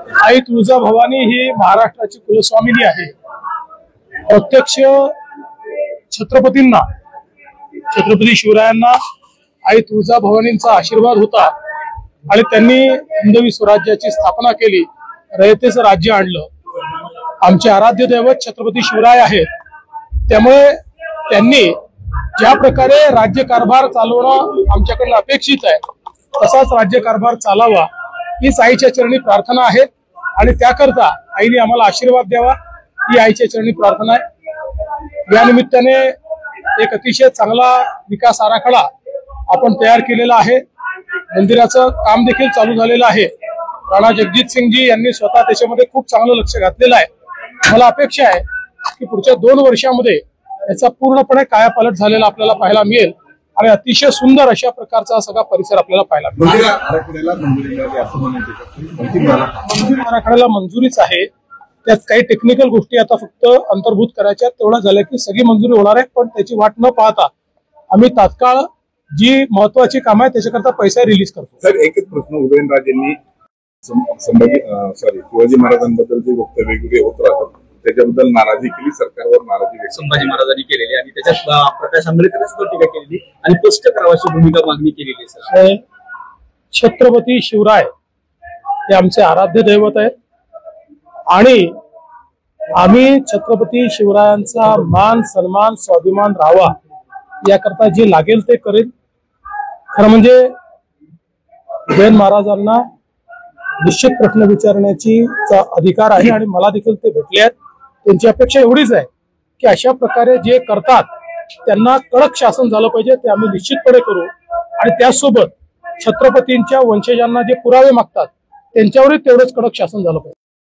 आई तुळजाभवानी ही महाराष्ट्राची कुलस्वामिनी आहे। प्रत्यक्ष छत्रपतींना, छत्रपती शिवरायांना आई तुळजाभवानींचा आशीर्वाद होता आणि त्यांनी हिंदवी स्वराज्याची स्थापना केली, रयतेचं राज्य आणलं। आमचे आराध्य दैवत छत्रपती शिवराय आहेत, त्यामुळे त्यांनी ज्या प्रकारे राज्यकारभार चालवणं आमच्याकडे अपेक्षित आहे तसाच राज्यकारभार चालावा हीच आईच्या चरणी प्रार्थना आहे आणि त्याकरता आईने आम्हाला आशीर्वाद द्यावा ही आईच्या चरणी प्रार्थना आहे। या निमित्ताने एक अतिशय चांगला विकास आराखडा आपण तयार केलेला आहे। मंदिराचं काम देखील चालू झालेलं आहे। राणा जगजित सिंगजी यांनी स्वतः त्याच्यामध्ये खूप चांगलं लक्ष घातलेलं आहे। मला अपेक्षा आहे की पुढच्या 2 वर्षांमध्ये याचा पूर्णपणे कायापालट झालेला आपल्याला पाहायला मिळेल आणि अतिशय सुंदर अशा प्रकारचा सगळा परिसर आपल्याला पाहायला मिळेल। मंदिर आराखड्याला मंजुरीच आहे, त्यात काही टेक्निकल गोष्टी आता फक्त अंतर्भूत करायच्या, तेवढं झालं की सगळी मंजुरी होणार आहे। पण त्याची वाट न पाहता आम्ही तात्काळ जी महत्वाची कामं आहेत त्याच्याकरता पैसा रिलीज करतो। सर, एकच प्रश्न, उदयनराजेंनी शिवाजी महाराजांबद्दल जे वक्तव्य वेगवेगळे होत राहतात त्याच्याबद्दल नाराजी केली, सरकारवर नाराजी व्यक्त संभाजी महाराजांनी केलेली आणि त्याच्यात प्रकाश आंबेडकरांनी सुद्धा टीका केलेली आणि स्पष्ट करावाची भूमिका मागणी केलेली। सर, छत्रपती शिवराय हे आमचे आराध्य दैवत आहेत आणि आम्ही छत्रपती शिवरायांचा मान सन्मान स्वाभिमान राहावा याकरता जे लागेल ते करेल। खरं म्हणजे उदयन महाराजांना निश्चित प्रश्न विचारण्याची अधिकार आहे आणि मला देखील ते भेटले आहेत। त्यांची अपेक्षा एवढीच आहे की अशा प्रकारे जे करतात त्यांना कडक शासन झालं पाहिजे, ते आम्ही निश्चितपणे करू आणि त्यासोबत छत्रपतींच्या वंशजांना जे पुरावे मागतात त्यांच्यावरही तेवढंच कडक शासन झालं पाहिजे।